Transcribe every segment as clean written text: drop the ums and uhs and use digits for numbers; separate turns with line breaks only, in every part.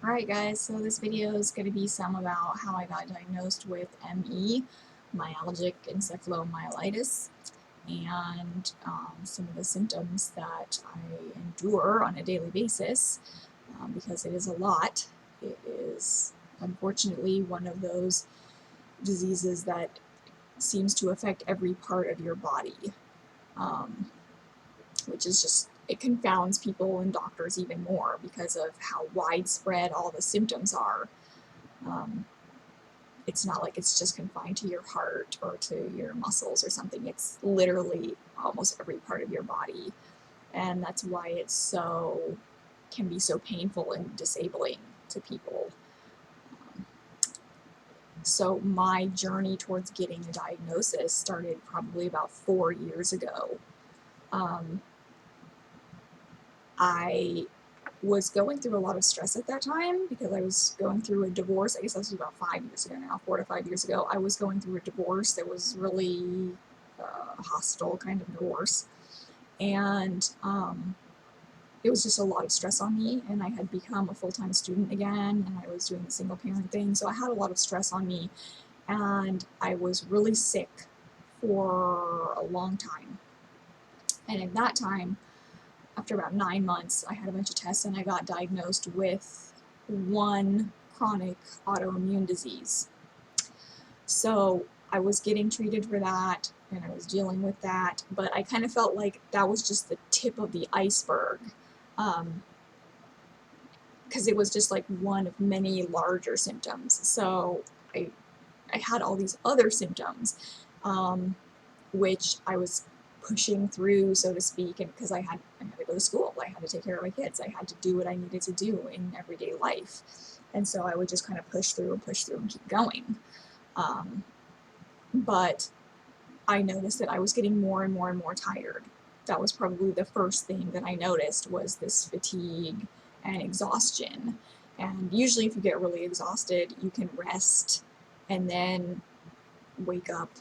Alright guys, so this video is going to be some about how I got diagnosed with ME, myalgic encephalomyelitis, and some of the symptoms that I endure on a daily basis, because it is a lot. It is unfortunately one of those diseases that seems to affect every part of your body, um, which is just, it confounds people and doctors even more because of how widespread all the symptoms are. Um, it's not like it's just confined to your heart or to your muscles or something. It's literally almost every part of your body. And that's why can be so painful and disabling to people. So my journey towards getting a diagnosis started probably about 4 years ago. I was going through a lot of stress at that time because I was going through a divorce. I guess this was about 5 years ago now, 4 to 5 years ago. I was going through a divorce that was really hostile kind of divorce. And it was just a lot of stress on me, and I had become a full-time student again, and I was doing the single parent thing, so I had a lot of stress on me, and I was really sick for a long time. And at that time, after about 9 months, I had a bunch of tests and I got diagnosed with one chronic autoimmune disease. So I was getting treated for that and I was dealing with that, but I kind of felt like that was just the tip of the iceberg, because it was just like one of many larger symptoms. So I, I had all these other symptoms, which I was pushing through, so to speak, and because I had to go to school, I had to take care of my kids, I had to do what I needed to do in everyday life, and so I would just kind of push through and keep going. But I noticed that I was getting more and more and more tired. That was probably the first thing that I noticed, was this fatigue and exhaustion. And usually if you get really exhausted, you can rest and then wake up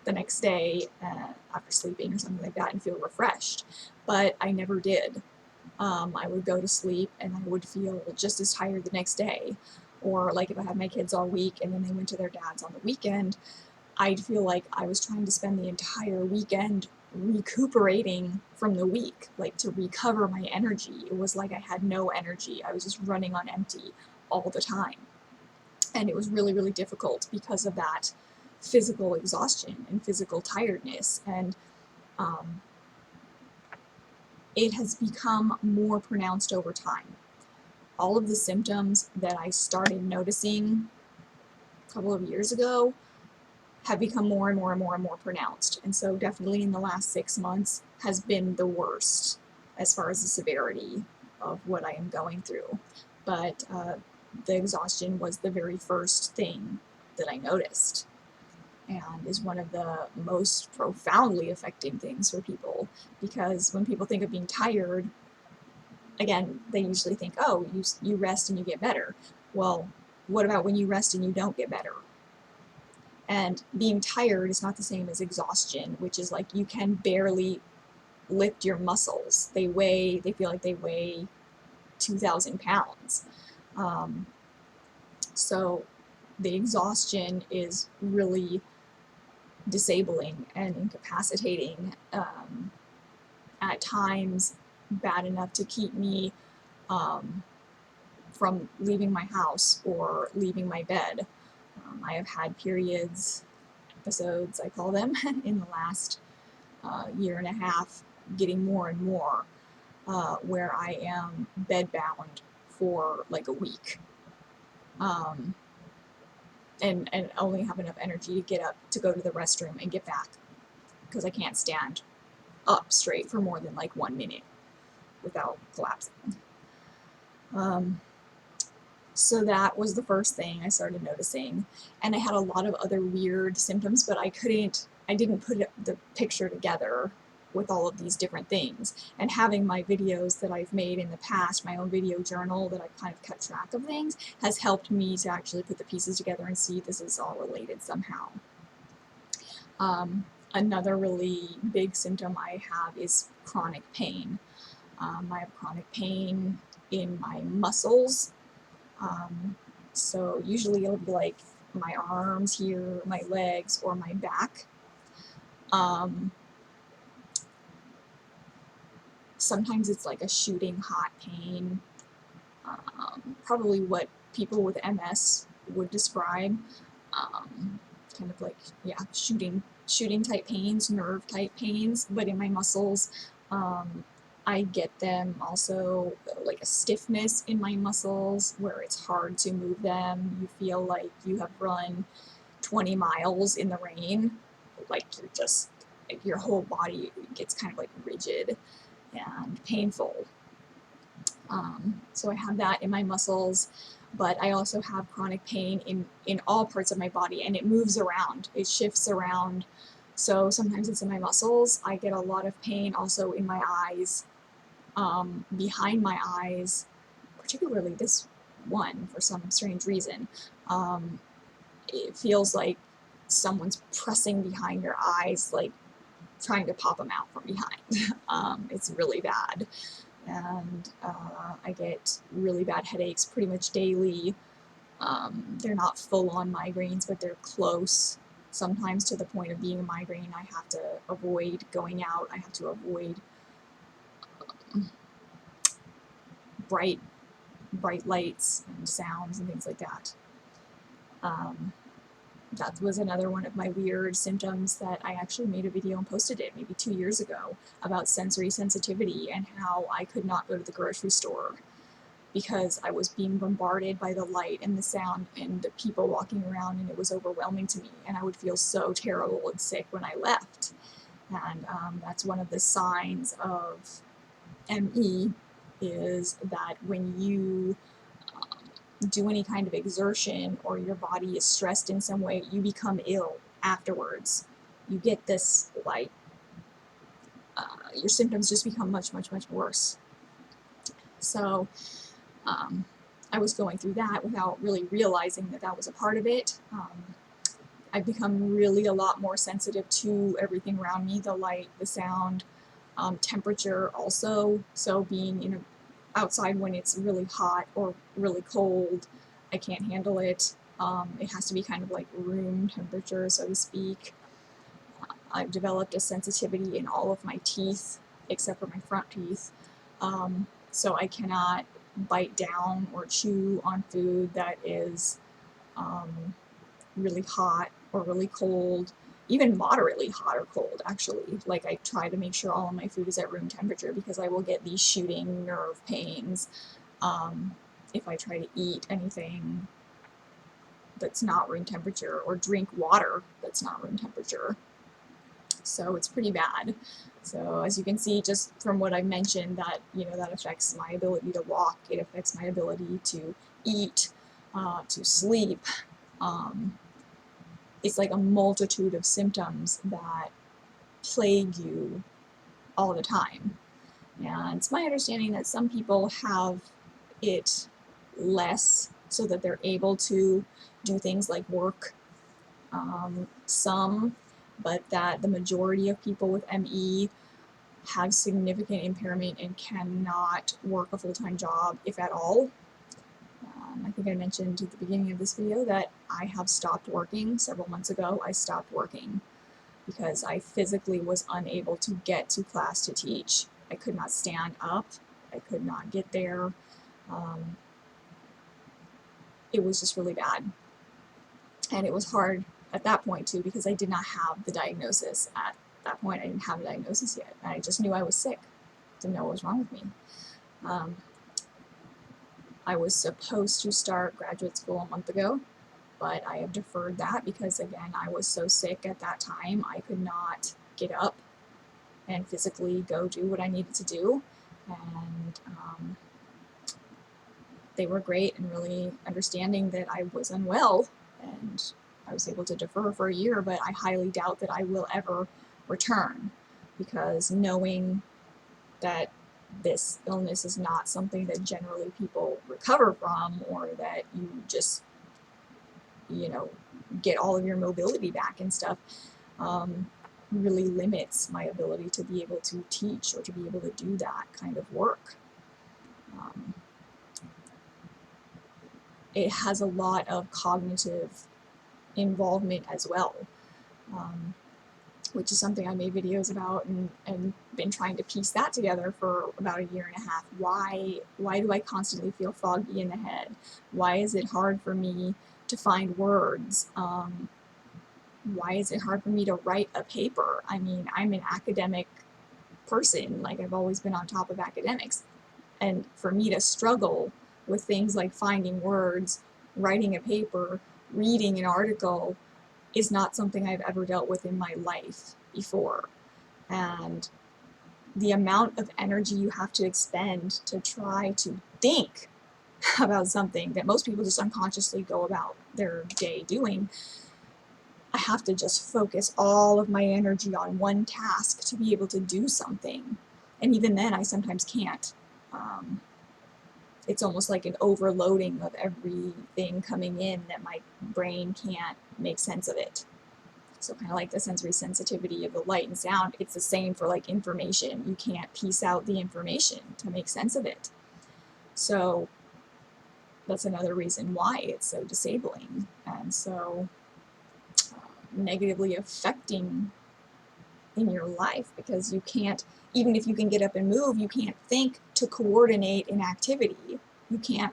the next day after sleeping or something like that and feel refreshed. But I never did. I would go to sleep and I would feel just as tired the next day. Or like if I had my kids all week and then they went to their dad's on the weekend, I'd feel like I was trying to spend the entire weekend recuperating from the week, like to recover my energy. It was like I had no energy. I was just running on empty all the time. And it was really, really difficult because of that physical exhaustion and physical tiredness. And it has become more pronounced over time. All of the symptoms that I started noticing a couple of years ago have become more and more and more and more pronounced. And so definitely in the last 6 months has been the worst as far as the severity of what I am going through. But the exhaustion was the very first thing that I noticed, and is one of the most profoundly affecting things for people, because when people think of being tired, again, they usually think, oh, you rest and you get better. Well, what about when you rest and you don't get better? And being tired is not the same as exhaustion, which is like you can barely lift your muscles. They feel like they weigh 2,000 pounds. So the exhaustion is really disabling and incapacitating, at times bad enough to keep me from leaving my house or leaving my bed. I have had episodes I call them, in the last year and a half, getting more and more, where I am bedbound for like a week, and only have enough energy to get up to go to the restroom and get back, because I can't stand up straight for more than like 1 minute without collapsing. So that was the first thing I started noticing, and I had a lot of other weird symptoms, but I didn't put the picture together with all of these different things. And having my videos that I've made in the past, my own video journal that I've kind of kept track of things, has helped me to actually put the pieces together and see this is all related somehow. Another really big symptom I have is chronic pain. I have chronic pain in my muscles, So usually it'll be like my arms here, my legs, or my back. Sometimes it's like a shooting hot pain, probably what people with MS would describe, kind of like, yeah, shooting type pains, nerve type pains, but in my muscles. I get them also like a stiffness in my muscles where it's hard to move them. You feel like you have run 20 miles in the rain, like you're just, like your whole body gets kind of like rigid and painful. So I have that in my muscles, but I also have chronic pain in all parts of my body, and it moves around, it shifts around. So sometimes it's in my muscles. I get a lot of pain also in my eyes, behind my eyes, particularly this one for some strange reason. It feels like someone's pressing behind your eyes, like trying to pop them out from behind. It's really bad. And I get really bad headaches pretty much daily. They're not full-on migraines, but they're close, sometimes to the point of being a migraine. I have to avoid going out. I have to avoid bright lights and sounds and things like that. That was another one of my weird symptoms that I actually made a video and posted it maybe 2 years ago about sensory sensitivity and how I could not go to the grocery store because I was being bombarded by the light and the sound and the people walking around, and it was overwhelming to me, and I would feel so terrible and sick when I left. And that's one of the signs of ME, is that when you do any kind of exertion or your body is stressed in some way, you become ill afterwards. You get this, like, your symptoms just become much worse. So I was going through that without really realizing that that was a part of it. I've become really a lot more sensitive to everything around me, the light, the sound, temperature also. So being outside when it's really hot or really cold, I can't handle it. It has to be kind of like room temperature, so to speak. I've developed a sensitivity in all of my teeth, except for my front teeth. So I cannot bite down or chew on food that is really hot or really cold, even moderately hot or cold, actually. Like, I try to make sure all of my food is at room temperature because I will get these shooting nerve pains if I try to eat anything that's not room temperature or drink water that's not room temperature. So it's pretty bad. So as you can see, just from what I mentioned, that that affects my ability to walk. It affects my ability to eat, to sleep. It's like a multitude of symptoms that plague you all the time. And it's my understanding that some people have it less so that they're able to do things like work. But that the majority of people with ME have significant impairment and cannot work a full-time job, if at all. I think I mentioned at the beginning of this video that I have stopped working several months ago. I stopped working because I physically was unable to get to class to teach. I could not stand up. I could not get there. It was just really bad. And it was hard at that point too, because I did not have the diagnosis. At that point, I didn't have a diagnosis yet. I just knew I was sick. Didn't know what was wrong with me. I was supposed to start graduate school a month ago, but I have deferred that because, again, I was so sick at that time, I could not get up and physically go do what I needed to do. And they were great and really understanding that I was unwell, and I was able to defer for a year, but I highly doubt that I will ever return, because knowing that this illness is not something that generally people recover from, or that you just, get all of your mobility back and stuff, really limits my ability to be able to teach or to be able to do that kind of work. it has a lot of cognitive involvement as well, which is something I made videos about and been trying to piece that together for about a year and a half. Why do I constantly feel foggy in the head? Why is it hard for me to find words? Why is it hard for me to write a paper? I mean, I'm an academic person, like I've always been on top of academics, and for me to struggle with things like finding words, writing a paper, reading an article is not something I've ever dealt with in my life before. And the amount of energy you have to expend to try to think about something that most people just unconsciously go about their day doing, I have to just focus all of my energy on one task to be able to do something. And even then, I sometimes can't. It's almost like an overloading of everything coming in that my brain can't make sense of it. So kind of like the sensory sensitivity of the light and sound, it's the same for like information. You can't piece out the information to make sense of it. So that's another reason why it's so disabling and so negatively affecting in your life, because you can't, even if you can get up and move, you can't think to coordinate an activity. You can't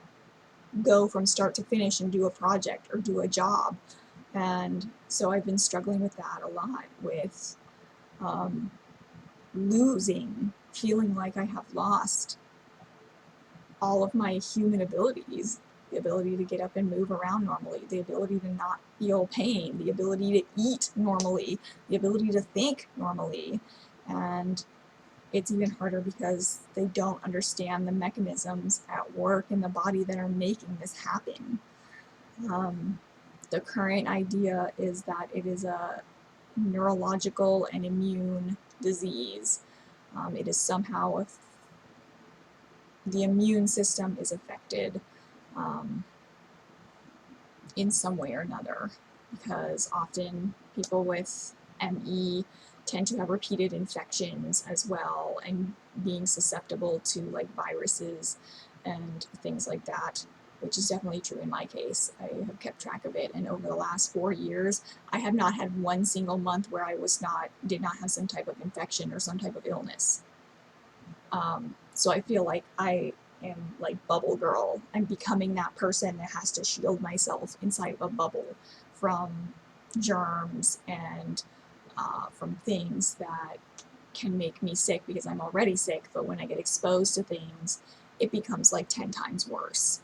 go from start to finish and do a project or do a job. And so I've been struggling with that a lot, with feeling like I have lost all of my human abilities, the ability to get up and move around normally, the ability to not feel pain, the ability to eat normally, the ability to think normally. And it's even harder because they don't understand the mechanisms at work in the body that are making this happen. The current idea is that it is a neurological and immune disease. It is somehow the immune system is affected in some way or another, because often people with ME tend to have repeated infections as well, and being susceptible to like viruses and things like that, which is definitely true in my case. I have kept track of it, and over the last 4 years, I have not had one single month where I did not have some type of infection or some type of illness. So I feel like I am like bubble girl. I'm becoming that person that has to shield myself inside of a bubble from germs and from things that can make me sick, because I'm already sick, but when I get exposed to things, it becomes like 10 times worse.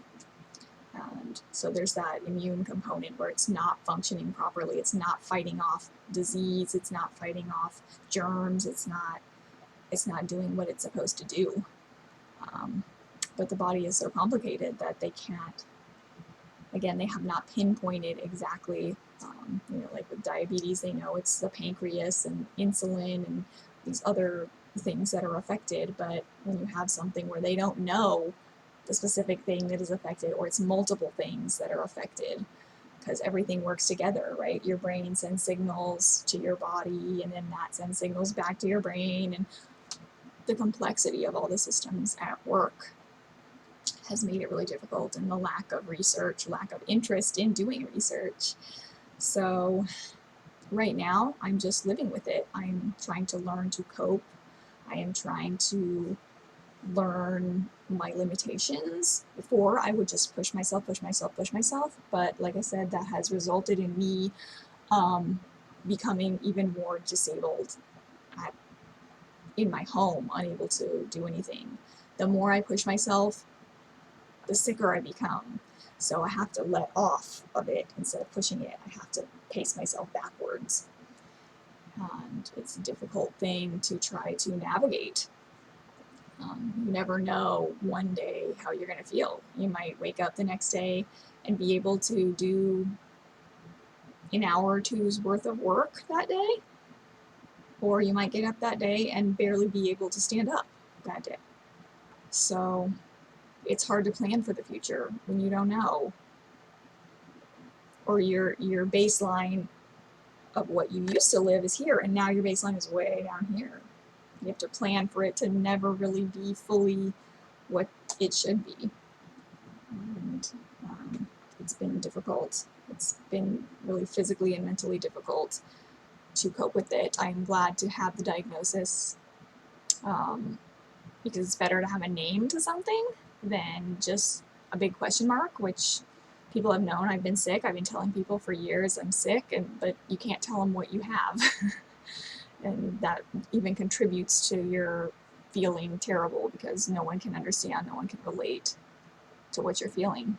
And so there's that immune component where it's not functioning properly. It's not fighting off disease. It's not fighting off germs. It's not doing what it's supposed to do. But the body is so complicated that they can't, again, they have not pinpointed exactly, like with diabetes, they know it's the pancreas and insulin and these other things that are affected, but when you have something where they don't know the specific thing that is affected, or it's multiple things that are affected, because everything works together, right? Your brain sends signals to your body, and then that sends signals back to your brain, and the complexity of all the systems at work has made it really difficult, and the lack of research, lack of interest in doing research. So right now, I'm just living with it. I'm trying to learn to cope. I am trying to learn my limitations. Before, I would just push myself. But like I said, that has resulted in me becoming even more disabled in my home, unable to do anything. The more I push myself, the sicker I become. So I have to let off of it instead of pushing it. I have to pace myself backwards. And it's a difficult thing to try to navigate. You never know one day how you're going to feel. You might wake up the next day and be able to do an hour or two's worth of work that day, or you might get up that day and barely be able to stand up that day. So it's hard to plan for the future when you don't know, or your baseline of what you used to live is here, and now your baseline is way down here. You have to plan for it to never really be fully what it should be. And it's been difficult. It's been really physically and mentally difficult to cope with it. I'm glad to have the diagnosis, because it's better to have a name to something than just a big question mark, which people have known I've been sick. I've been telling people for years I'm sick, but you can't tell them what you have. And that even contributes to your feeling terrible because no one can understand, no one can relate to what you're feeling.